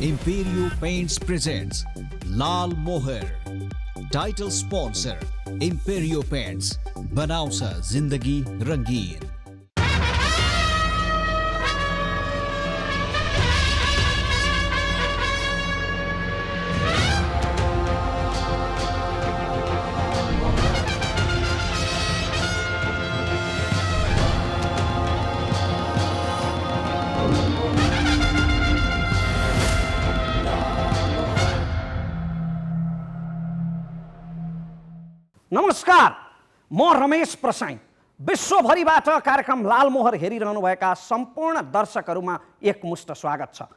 Imperio Paints presents Lal Mohar. Title sponsor Imperio Paints. बनाउँछ जिन्दगी रंगीन. नमस्कार, म रमेश प्रसाई विश्वभरिबाट कार्यक्रम लाल मोहर हेरिरहनुभएका सम्पूर्ण दर्शकहरूमा एकमुष्ट स्वागत छ।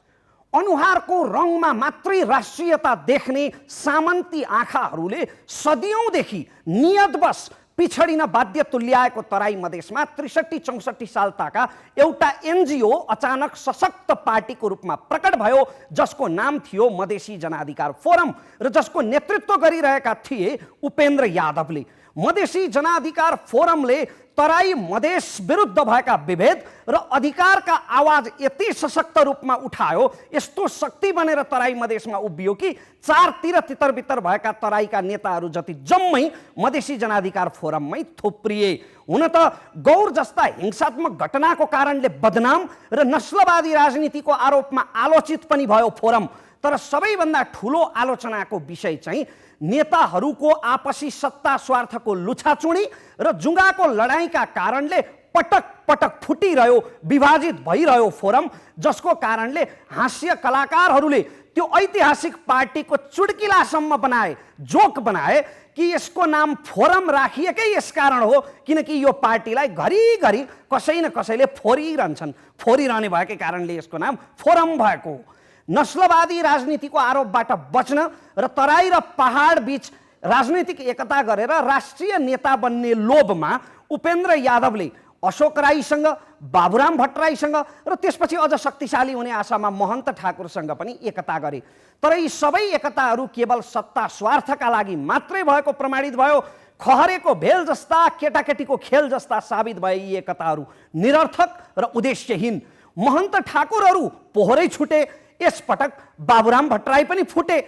अनुहारको रङमा मात्रै राष्ट्रियता देख्ने सामन्ती आँखाहरूले सदियौँदेखि नियतवश पिछडिन बाध्य तुल्याएको तराई मधेसमा 63-64 सालताका एउटा एनजिओ अचानक सशक्त पार्टीको रूपमा प्रकट भयो, जसको नाम थियो मधेसी जनाधिकार फोरम र जसको नेतृत्व गरिरहेका थिए उपेन्द्र यादवले। मधेसी जनाधिकार फोरमले तराई मधेस विरुद्ध भएका विभेद र अधिकारका आवाज यति सशक्त रूपमा उठायो, यस्तो शक्ति बनेर तराई मधेसमा उभियो कि चारतिर तितरबितर भएका तराईका नेताहरू जति जम्मै मधेसी जनाधिकार फोरममै थुप्रिए। हुन त गौर जस्ता हिंसात्मक घटनाको कारणले बदनाम र नस्लवादी राजनीतिको आरोपमा आलोचित पनि भयो फोरम। तर सबैभन्दा ठुलो आलोचनाको विषय चाहिँ नेताहरूको आपसी सत्ता स्वार्थको लुछाचुडी र जुङ्गाको लडाईँका कारणले पटक पटक फुटिरह्यो, विभाजित भइरह्यो फोरम, जसको कारणले हास्य कलाकारहरूले त्यो ऐतिहासिक पार्टीको चुड्किलासम्म बनाए, जोक बनाए कि यसको नाम फोरम राखिएकै यसकारण हो किनकि यो पार्टीलाई घरिघरि कसै न कसैले फोरिरहन्छन्, फोरिरहने भएकै कारणले यसको नाम फोरम भएको हो। नस्लवादी राजनीतिको आरोपबाट बच्न र तराई र पहाड बीच राजनीतिक एकता गरेर राष्ट्रिय नेता बन्ने लोभमा उपेन्द्र यादवले अशोक राईसँग, बाबुराम भट्टराईसँग र त्यसपछि अझ शक्तिशाली हुने आशामा महन्त ठाकुरसँग पनि एकता गरे। तर यी सबै एकताहरू केवल सत्ता स्वार्थका लागि मात्रै भएको प्रमाणित भयो। खहरेको भेल जस्ता, केटाकेटीको खेल जस्ता साबित भए यी एकताहरू निरर्थक र उद्देश्यहीन। महन्त ठाकुरहरू पोहोरै छुटे, यसपटक बाबुराम भट्टराई पनि फुटे।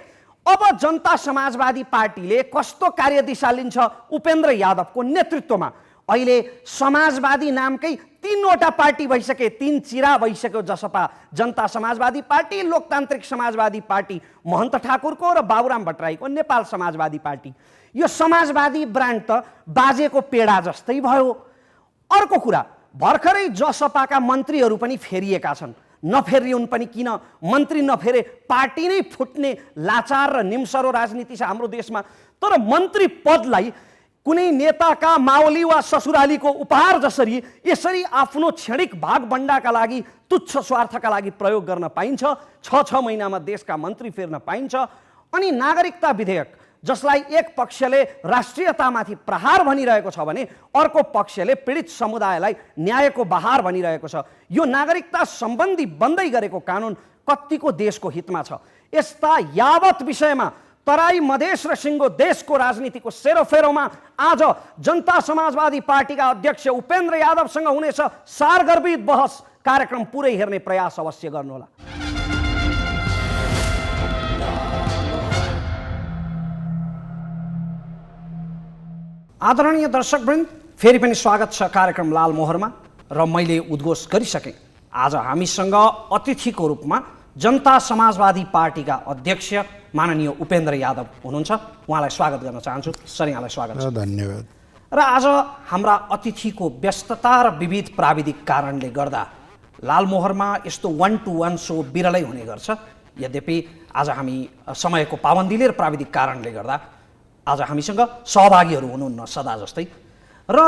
अब जनता समाजवादी पार्टीले कस्तो कार्यदिशा लिन्छ उपेन्द्र यादवको नेतृत्वमा? अहिले समाजवादी नामकै 3वटा पार्टी भइसके, 3 चिरा भइसक्यो जसपा, जनता समाजवादी पार्टी, लोकतान्त्रिक समाजवादी पार्टी महन्त ठाकुरको र बाबुराम भट्टराईको नेपाल समाजवादी पार्टी। यो समाजवादी ब्रान्ड त बाजेको पेडा जस्तै भयो। अर्को कुरा, भर्खरै जसपाका मन्त्रीहरू पनि फेरिएका छन्। नफेरिउन् पनि किन, मन्त्री नफेरे पार्टी नै फुट्ने लाचार र निम्सरो राजनीति छ हाम्रो देशमा। तर मन्त्री पदलाई कुनै नेताका माओली वा ससुरालीको उपहार जसरी यसरी आफ्नो क्षणिक भागभण्डाका लागि, तुच्छ स्वार्थका लागि प्रयोग गर्न पाइन्छ। 6 महिनामा देशका मन्त्री फेर्न पाइन्छ। अनि नागरिकता विधेयक, जसलाई एक पक्षले राष्ट्रियतामाथि प्रहार भनिरहेको छ भने अर्को पक्षले पीडित समुदायलाई न्यायको बहार भनिरहेको छ। यो नागरिकता सम्बन्धी बन्दै गरेको कानुन कतिको देशको हितमा छ? यस्ता यावत विषयमा तराई मधेस र सिङ्गो देशको राजनीतिको सेरोफेरोमा आज जनता समाजवादी पार्टीका अध्यक्ष उपेन्द्र यादवसँग हुनेछ सारगर्भित बहस। कार्यक्रम पुरै हेर्ने प्रयास अवश्य गर्नुहोला। आदरणीय दर्शकवृन्द, फेरि पनि स्वागत छ कार्यक्रम लाल मोहरमा र मैले उद्घोष गरिसकेँ। आज हामीसँग अतिथिको रूपमा जनता समाजवादी पार्टीका अध्यक्ष माननीय उपेन्द्र यादव हुनुहुन्छ। उहाँलाई स्वागत गर्न चाहन्छु। सर, यहाँलाई स्वागत छ। धन्यवाद। र आज हाम्रा अतिथिको व्यस्तता र विविध प्राविधिक कारणले गर्दा लाल मोहरमा यस्तो 1-to-1 सो बिरलै हुने गर्छ। यद्यपि आज हामी समयको पाबन्दीले र प्राविधिक कारणले गर्दा आज हामीसँग सहभागीहरू हुनुहुन्न सदा जस्तै। र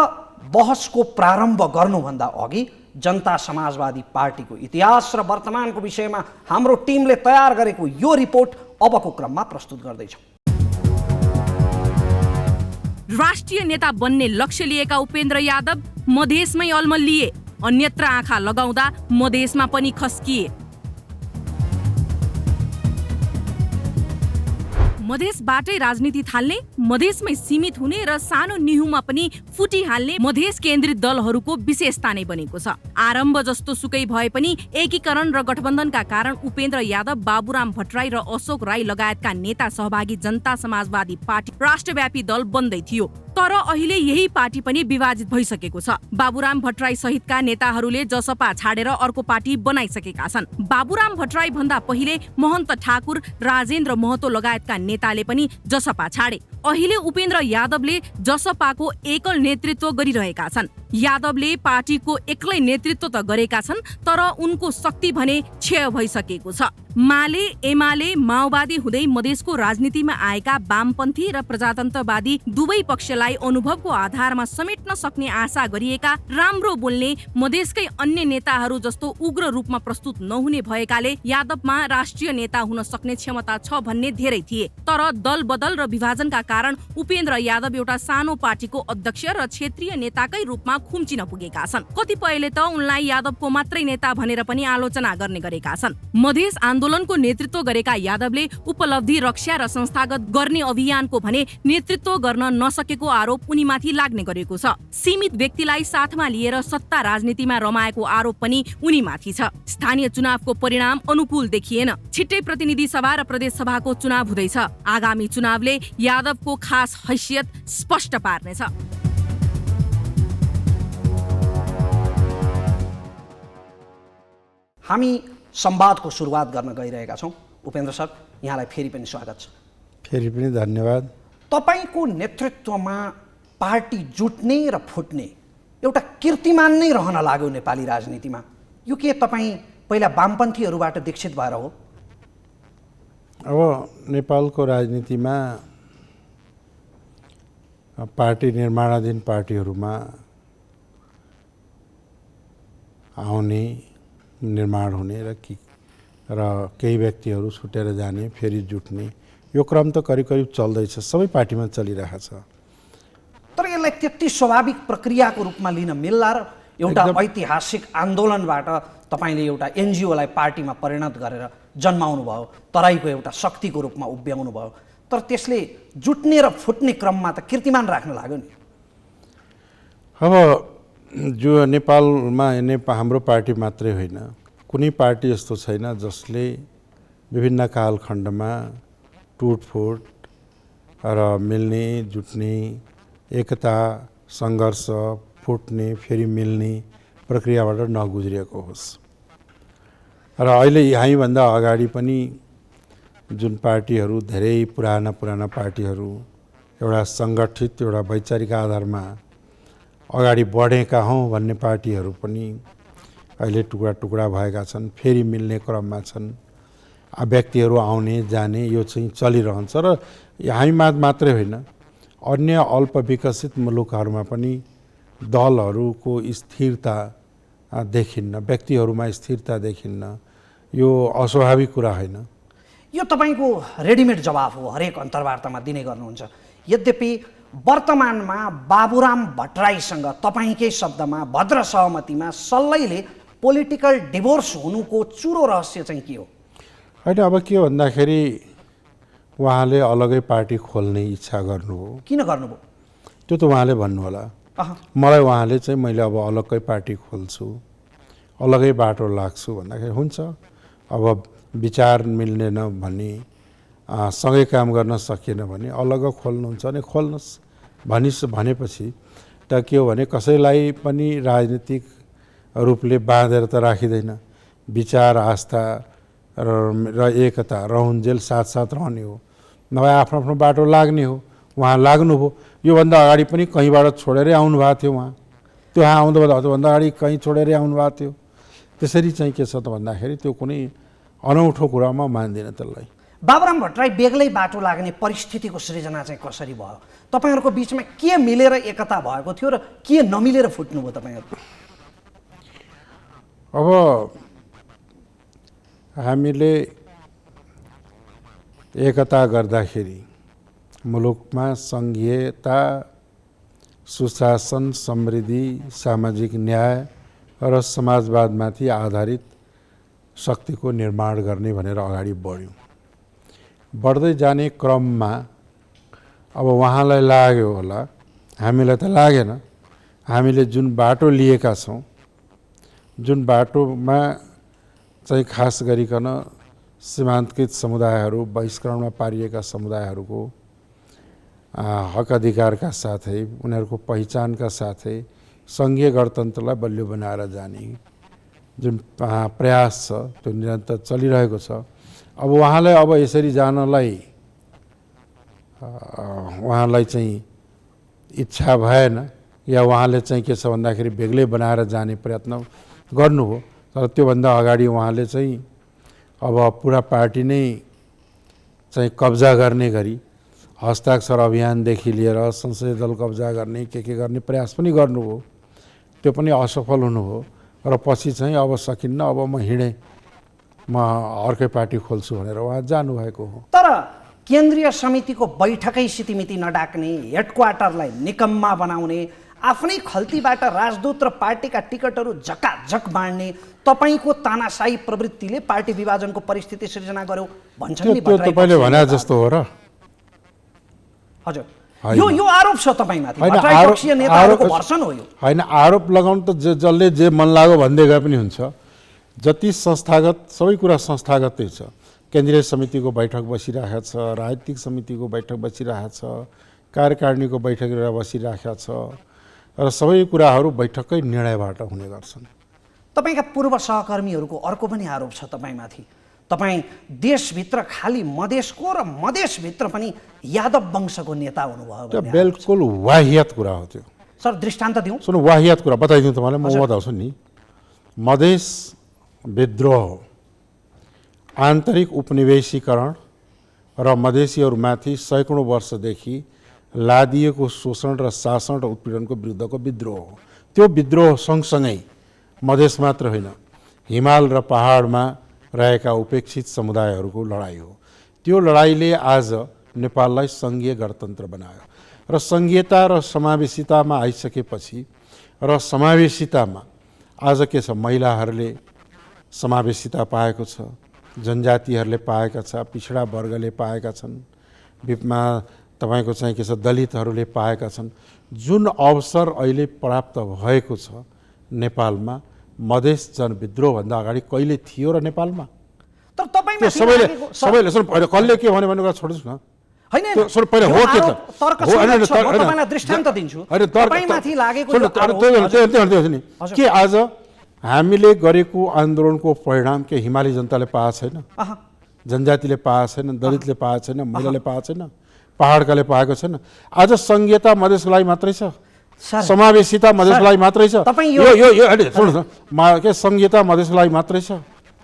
बहसको प्रारम्भ गर्नुभन्दा अघि जनता समाजवादी पार्टीको इतिहास र वर्तमानको विषयमा हाम्रो टिमले तयार गरेको यो रिपोर्ट अबको क्रममा प्रस्तुत गर्दैछौँ। राष्ट्रिय नेता बन्ने लक्ष्य लिएका उपेन्द्र यादव मधेसमै अल्मलिए, अन्यत्र आँखा लगाउँदा मधेसमा पनि खस्किए। मधेसबाटै राजनीति थाल्ने, मधेसमै सीमित हुने र सानो निहुमा पनि फुटिहाल्ने मधेस केन्द्रित दलहरूको विशेषता नै बनेको छ। आरम्भ जस्तो सुकै भए पनि एकीकरण र गठबन्धनका कारण उपेन्द्र यादव, बाबुराम भट्टराई र अशोक राई लगायतका नेता सहभागी जनता समाजवादी पार्टी राष्ट्रव्यापी दल बन्दै थियो। तर अहिले यही पार्टी पनि विभाजित भइसकेको छ। बाबुराम भट्टराई सहितका नेताहरूले जसपा छाडेर अर्को पार्टी बनाइसकेका छन्। बाबुराम भट्टराई भन्दा पहिले महन्त ठाकुर, राजेन्द्र महतो लगायतका नेताले पनि जसपा छाडे। अहिले उपेन्द्र यादवले जसपाको एकल नेतृत्व गरिरहेका छन्। यादवले पार्टीको एक्लै नेतृत्व त गरेका छन्, तर उनको शक्ति भने क्षय भइसकेको छ। माले, एमाले, माओवादी हुँदै मधेसको राजनीतिमा आएका वामपन्थी र प्रजातन्त्रवादी दुवै पक्षलाई अनुभवको आधारमा समेट्न सक्ने आशा गरिएका राम्रो बोल्ने मधेसकै अन्य नेताहरू जस्तो उग्र रूपमा प्रस्तुत नहुने भएकाले यादवमा राष्ट्रिय नेता हुन सक्ने क्षमता छ भन्ने धेरै थिए। तर दल बदल र विभाजनका कारण उपेन्द्र यादव एउटा सानो पार्टीको अध्यक्ष र क्षेत्रीय नेताकै रूपमा खुम्चिन पुगेका छन्। कतिपयले त उनलाई यादवको मात्रै नेता भनेर पनि आलोचना गर्ने गरेका छन्। मधेस आन्दोलनको नेतृत्व गरेका यादवले उपलब्धि, रक्षा र संस्थागत गर्ने अभियानको भने नेतृत्व गर्न नसकेको आरोप उनीमाथि लाग्ने गरेको छ। सीमित व्यक्तिलाई साथमा लिएर सत्ता राजनीतिमा रमाएको आरोप पनि उनीमाथि छ। स्थानीय चुनावको परिणाम अनुकूल देखिएन। छिट्टै प्रतिनिधि सभा र प्रदेश सभाको चुनाव हुँदैछ। आगामी चुनावले यादवको खास हैसियत स्पष्ट पार्नेछ। हामी संवादको सुरुवात गर्न गइरहेका छौँ। उपेन्द्र सर, यहाँलाई फेरि पनि स्वागत छ। फेरि पनि धन्यवाद। तपाईँको नेतृत्वमा पार्टी जुट्ने र फुट्ने एउटा कीर्तिमान नै रहन लाग्यो नेपाली राजनीतिमा। यो के तपाईँ पहिला वामपन्थीहरूबाट दीक्षित भएर हो? अब नेपालको राजनीतिमा पार्टी निर्माणाधीन पार्टीहरूमा आउने, निर्माण हुने र केही व्यक्तिहरू छुटेर जाने, फेरि जुट्ने, यो क्रम त करिब करिब चल्दैछ, सबै पार्टीमा चलिरहेको छ। तर यसलाई त्यति स्वाभाविक प्रक्रियाको रूपमा लिन मिल्ला र एउटा ऐतिहासिक आन्दोलनबाट तपाईँले एउटा एनजिओलाई पार्टीमा परिणत गरेर जन्माउनु भयो, तराईको एउटा शक्तिको रूपमा उभ्याउनु भयो। तर त्यसले जुट्ने र फुट्ने क्रममा त कीर्तिमान राख्न लाग्यो नि। अब जो नेपालमा हाम्रो पार्टी मात्रै होइन, कुनै पार्टी यस्तो छैन जसले विभिन्न कालखण्डमा टुटफुट र मिल्ने, जुट्ने, एकता, सङ्घर्ष, फुट्ने, फेरि मिल्ने प्रक्रियाबाट नगुज्रिएको होस्। र अहिले हामीभन्दा अगाडि पनि जुन पार्टीहरू, धेरै पुराना पार्टीहरू एउटा सङ्गठित, एउटा वैचारिक आधारमा अगाडि बढेका हौँ भन्ने पार्टीहरू पनि अहिले टुक्रा टुक्रा भएका छन्, फेरि मिल्ने क्रममा छन्। व्यक्तिहरू आउने जाने यो चाहिँ चलिरहन्छ र हामी मात्रै होइन, अन्य अल्प विकसित मुलुकहरूमा पनि दलहरूको स्थिरता देखिन्न, व्यक्तिहरूमा स्थिरता देखिन्न। यो अस्वाभाविक कुरा होइन। यो तपाईँको रेडिमेड जवाफ हो, हरेक अन्तर्वार्तामा दिने गर्नुहुन्छ। यद्यपि वर्तमानमा बाबुराम भट्टराईसँग तपाईँकै शब्दमा भद्र सहमतिमा सल्लैले पोलिटिकल डिभोर्स हुनुको चुरो रहस्य चाहिँ के हो? होइन, अब के भन्दाखेरि उहाँले अलगै पार्टी खोल्ने इच्छा गर्नुभयो। किन गर्नुभयो त्यो त उहाँले भन्नु होला। मलाई उहाँले चाहिँ मैले अब अलग्गै पार्टी खोल्छु, अलगै बाटो लाग्छु भन्दाखेरि हुन्छ। अब विचार मिल्दैन भने, सँगै काम गर्न सकिएन भने अलग खोल्नुहुन्छ भने खोल्नुहोस् भनेपछि त के हो भने कसैलाई पनि राजनीतिक रूपले बाँधेर त राखिँदैन। विचार, आस्था र एकता रहन्जेल साथ रहने हो, नभए आफ्नो आफ्नो बाटो लाग्ने हो। उहाँ लाग्नुभयो। योभन्दा अगाडि पनि कहीँबाट छोडेरै आउनुभएको थियो उहाँ। त्यो आउँदाभन्दा अगाडि कहीँ छोडेरै आउनुभएको थियो। त्यसरी चाहिँ के छ त भन्दाखेरि त्यो कुनै अनौठो कुरा म मान्दिनँ त्यसलाई। बाबुराम भट्टराई बेग्लै बाटो लाग्ने परिस्थितिको सृजना चाहिँ कसरी भयो? तपाईँहरूको बिचमा के मिलेर एकता भएको थियो र के नमिलेर फुट्नुभयो तपाईँहरू? अब हामीले एकता गर्दाखेरि मुलुकमा सङ्घीयता, सुशासन, समृद्धि, सामाजिक न्याय र समाजवादमाथि आधारित शक्तिको निर्माण गर्ने भनेर अगाडि बढ्यौँ। बढ्दै जाने क्रममा अब उहाँलाई लाग्यो होला, हामीलाई त लागेन। हामीले जुन बाटो लिएका छौँ, जुन बाटोमा चाहिँ खास गरिकन सीमान्तकृत समुदायहरू, बहिष्करणमा पारिएका समुदायहरूको हक अधिकारका साथै उनीहरूको पहिचानका साथै सङ्घीय गणतन्त्रलाई बलियो बनाएर जाने जुन प्रयास छ त्यो निरन्तर चलिरहेको छ। अब उहाँलाई अब यसरी जानलाई उहाँलाई चाहिँ इच्छा भएन, या उहाँले चाहिँ के छ भन्दाखेरि बेग्लै बनाएर जाने प्रयत्न गर्नु हो। तर त्योभन्दा अगाडि उहाँले चाहिँ अब पुरा पार्टी नै चाहिँ कब्जा गर्ने गरी हस्ताक्षर अभियानदेखि लिएर संसदीय दल कब्जा गर्ने के गर्ने प्रयास पनि गर्नुभयो। त्यो पनि असफल हुनु हो र पछि चाहिँ अब सकिन्न, अब म हिँडेँ, म अर्कै पार्टी खोल्छु भनेर उहाँ जानुभएको हो। तर केन्द्रीय समितिको बैठकै सितिमिति नडाक्ने, हेडक्वार्टरलाई निकम्मा बनाउने, आफ्नै खल्तीबाट राजदूत र पार्टीका टिकटहरू झकाझक बाँड्ने तपाईँको तानाशाही प्रवृत्तिले पार्टी विभाजनको परिस्थिति सृजना गर्यो भन्छन् नि। त्यो तपाईँले भने जस्तो हो र? हजुर, यो आरोप छ तपाईँमाथि, भट्टराईपक्षीय नेताहरूको भर्सन हो यो। होइन, आरोप लगाउनु त जसले जे मन लाग्यो भन्दै गए पनि हुन्छ। जति संस्थागत, सबै कुरा संस्थागतै छ। केन्द्रीय समितिको बैठक बसिरहेको छ, राजनीतिक समितिको बैठक बसिरहेको छ, कार्यकारिणीको बैठक बसिरहेको छ र सबै कुराहरू बैठकै निर्णयबाट हुने गर्छन्। तपाईँका पूर्व सहकर्मीहरूको अर्को पनि आरोप छ तपाईँमाथि। तपाईँ देशभित्र खालि मधेसको र मधेसभित्र पनि यादव वंशको नेता हुनुभयो। त्यो बिल्कुल वाहियात कुरा हो त्यो। सर दृष्टान्त दिउँ? सुन्नु, वाहियात कुरा बताइदिउँ तपाईँलाई, म बताउँछु नि। मधेस विद्रोह, आन्तरिक उपनिवेशीकरण र मधेसीहरूमाथि सैकडौँ वर्षदेखि लादिएको शोषण र शासन र उत्पीडनको विरुद्धको विद्रोह हो। त्यो विद्रोह सँगसँगै मधेस मात्र होइन, हिमाल र पहाडमा रहेका उपेक्षित समुदायहरूको लडाइँ हो। त्यो लडाइँले आज नेपाललाई सङ्घीय गणतन्त्र बनायो र सङ्घीयता र समावेशितामा आइसकेपछि र समावेशितामा आज के छ, महिलाहरूले समावेशिता पाएको छ, जनजातिहरूले पाएका छ, पिछडा वर्गले पाएका छन्, तपाईँको चाहिँ के छ दलितहरूले पाएका छन्। जुन अवसर अहिले प्राप्त भएको छ नेपालमा, मधेस जनविद्रोहभन्दा अगाडि कहिले थियो र नेपालमा? तर तपाईँमा सबैले सुन, पहिला कसले के भन्यो भन्ने कुरा छोड्नुहोस् न। हैन सुन, पहिला हो के त? तपाईँलाई दृष्टान्त दिन्छु। तपाईँमाथि लागेको के आज हामीले गरेको आन्दोलनको परिणाम के हिमाली जनताले पाएको छैन? जनजातिले पाएको छैन, दलितले पाएको छैन, महिलाले पाएको छैन, पहाडकाले पाएको छैन। आज सङ्घीयता मधेसको लागि मात्रै छ, समावेशिता मधेसको लागि मात्रै छ। यो सुन्नुहोस्, के सङ्घीयता मधेसको लागि मात्रै छ,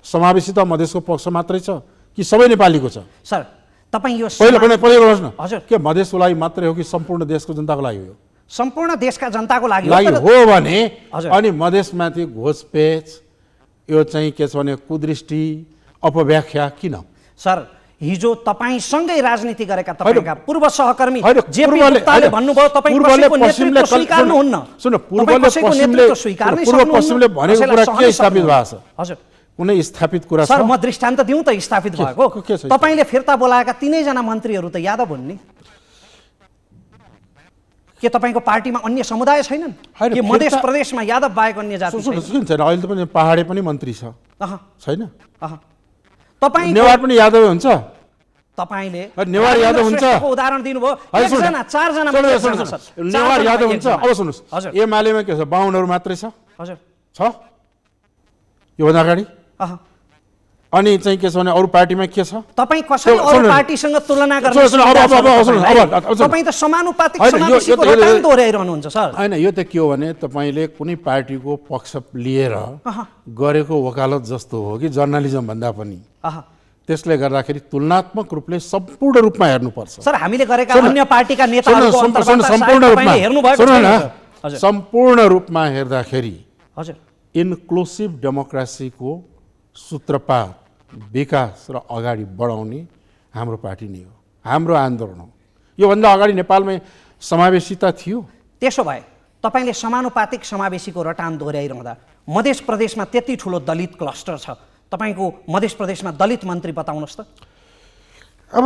समावेशिता मधेसको पक्ष मात्रै छ कि सबै नेपालीको छ? सर तपाईँ यो पहिला गर्नुहोस् न। हजुर, के मधेसको लागि मात्रै हो कि सम्पूर्ण देशको जनताको लागि हो? सम्पूर्ण देशका जनताको लागि हो भने अनि मधेसमाथि घोषपेच, यो चाहिँ के छ भने कुदृष्टि, अपव्याख्या किन? सर हिजो तपाईँसँगै राजनीति गरेका तपाईँका पूर्व सहकर्मी जेपी गुप्ताले भन्नुभयो तपाईँ कसैको नेतृत्व स्वीकार्नुहुन्न। सुन, पूर्व पश्चिमले भनेको कुरा के स्थापित भएको छ? हजुर, कुनै स्थापित कुरा छ? सर म दृष्टान्त दिउँ त स्थापित भएको। तपाईँले फिर्ता बोलाएका 3 जना मन्त्रीहरू त यादव हुन् नि। के तपाईँको पार्टीमा अन्य समुदाय छैनन्? के मधेस प्रदेशमा यादव बाहेक अन्य जाति छैन? अहिले त पनि पहाडे पनि मन्त्री छ, छैन? तपाईँ नेवार पनि यादव हुन्छ? तपाईले नेवार यादव हुन्छ? उदाहरण दिनुभयो, 1 जना 4 जना नेवार यादव हुन्छ। अब सुन्नुहोस्, एमालेमा के छ, बाहुनहरू मात्रै छ? हजुर छ, योभन्दा अगाडि। अनि चाहिँ के छ भने अरू पार्टीमा के छ? तपाईँ कसरी अरू पार्टीसँग तुलना गर्ने? तपाईँ त समानुपातिक समावेशीको रटान दोहोर्याइरहनुहुन्छ सर। हैन, यो त के हो भने तपाईँले कुनै पार्टीको पक्ष लिएर गरेको वकालत जस्तो हो कि जर्नलिजम भन्दा पनि। त्यसले गर्दाखेरि तुलनात्मक रूपले सम्पूर्ण रूपमा हेर्नुपर्छ। सर हामीले गरेका अन्य पार्टीका नेताहरूको सम्पूर्ण रूपमा हेर्दाखेरि हजुर इन्क्लुसिभ डेमोक्रेसीको सूत्रपात, विकास र अगाडि बढाउने हाम्रो पार्टी नै हो, हाम्रो आन्दोलन हो। योभन्दा अगाडि नेपालमा समावेशिता थियो? त्यसो भए तपाईँले समानुपातिक समावेशीको रटान दोहोर्याइरहँदा मधेस प्रदेशमा त्यति ठुलो दलित क्लस्टर छ, तपाईँको मधेस प्रदेशमा दलित मन्त्री बताउनुहोस् त। अब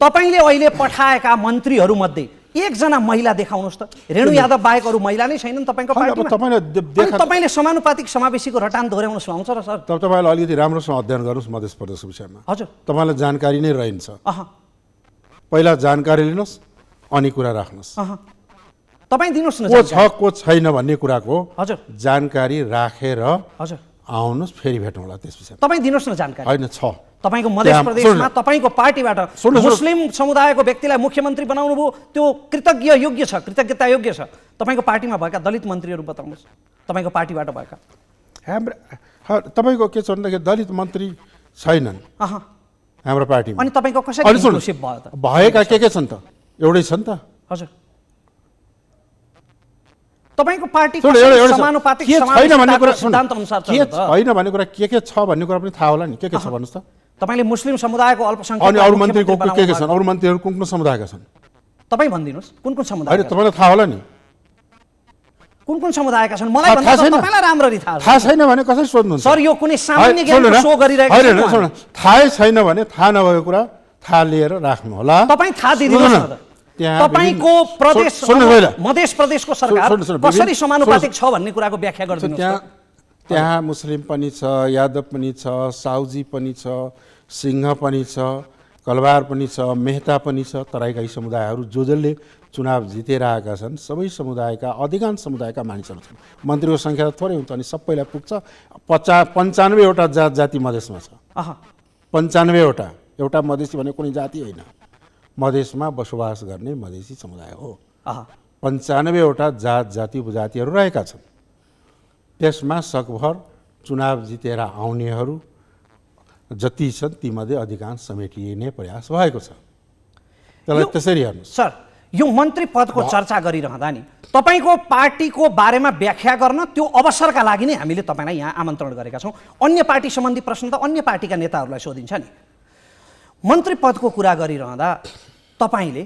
तपाईँले अहिले पठाएका मन्त्रीहरूमध्ये एकजना महिला देखाउनुहोस् त। रेणु यादव बाहेक अरू महिला नै छैनन् तपाईँको पार्टीमा। तपाईँले समानुपातिक समावेशीको रटान दोहोऱ्याउन सुहाउँछ र सर? तपाईँलाई अलिकति राम्रोसँग अध्ययन गर्नुहोस् मध्य प्रदेशको विषयमा। हजुर, तपाईँलाई जानकारी नै रहन्छ। अह पहिला जानकारी लिनुहोस् अनि कुरा राख्नुहोस्। तपाईँ दिनुहोस् न को छ को छैन भन्ने कुराको हजुर जानकारी राखेर हजुर आउनुहोस्, फेरि भेटौँला त्यस विषयमा। तपाईँ दिनुहोस् न जानकारी। होइन छ तपाईँको मध्य प्रदेशमा तपाईँको पार्टीबाट मुस्लिम समुदायको व्यक्तिलाई मुख्यमन्त्री बनाउनु भयो, त्यो कृतज्ञ योग्य छ, कृतज्ञता योग्य छ। तपाईँको पार्टीमा भएका दलित मन्त्रीहरू बताउनुहोस्, तपाईँको पार्टीबाट भएका। तपाईँको के छ भन्दाखेरि दलित मन्त्री छैनन् हाम्रो पार्टीमा। अनि तपाईँको कसरी इन्क्लुसिभ भयो त? भएका के छन् त? एउटै छन् त। हजुर, तपाईँको पार्टी समानुपातिक छैन भन्ने कुरा सिद्धान्त अनुसार के छैन भन्ने कुरा के छ भन्ने कुरा पनि थाहा होला नि। के छ भन्नुहोस् त? तपाईँले मुस्लिम समुदायको अल्पसङ्ख्यक अनि अरू मन्त्रीको के छन्? अरू मन्त्रीहरू कुन कुन समुदायका छन्? तपाईँ भनिदिनुहोस् कुन कुन समुदाय? होइन, तपाईँलाई थाहा होला नि कुन कुन समुदायका छन्? मलाई भन्दा तपाईँलाई राम्ररी थाहा छ। थाहा छैन भने कसरी सोध्नुहुन्छ सर? यो कुनै सामान्य ज्ञानको सो गरिरहेको छैन। थाहै छैन भने थाहा नभएको कुरा थाहा लिएर राख्नु होला। तपाईँ थाहा दिदिनुहोस् न त। तपाईँको प्रदेश मध्य प्रदेशको सरकार कसरी समानुपातिक छ भन्ने कुराको व्याख्या गरिदिनुहोस्। त्यहाँ मुस्लिम पनि छ, यादव पनि छ, साउजी पनि छ, सिंह पनि छ, कलवार पनि छ, मेहता पनि छ। तराईका यी समुदायहरू जसले चुनाव जितेर आएका छन् सबै समुदायका अधिकांश समुदायका मानिसहरू छन्। मन्त्रीको सङ्ख्या थोरै हुन्छ अनि सबैलाई पुग्छ। 95वटा जाति मधेसमा छ। 95वटा। एउटा मधेसी भने कुनै जाति होइन, मधेसमा बसोबास गर्ने मधेसी समुदाय हो। 95वटा जाति उपजातिहरू रहेका छन्। त्यसमा सकभर चुनाव जितेर आउनेहरू जति छन् तीमध्ये अधिकांश समेटिने प्रयास भएको छ। त्यसलाई त्यसरी हेर्नुहोस्। सर, यो मन्त्री पदको चर्चा गरिरहँदा नि तपाईँको पार्टीको बारेमा व्याख्या गर्न त्यो अवसरका लागि नै हामीले तपाईँलाई यहाँ आमन्त्रण गरेका छौँ। अन्य पार्टी सम्बन्धी प्रश्न त अन्य पार्टीका नेताहरूलाई सोधिन्छ नि। मन्त्री पदको कुरा गरिरहँदा तपाईँले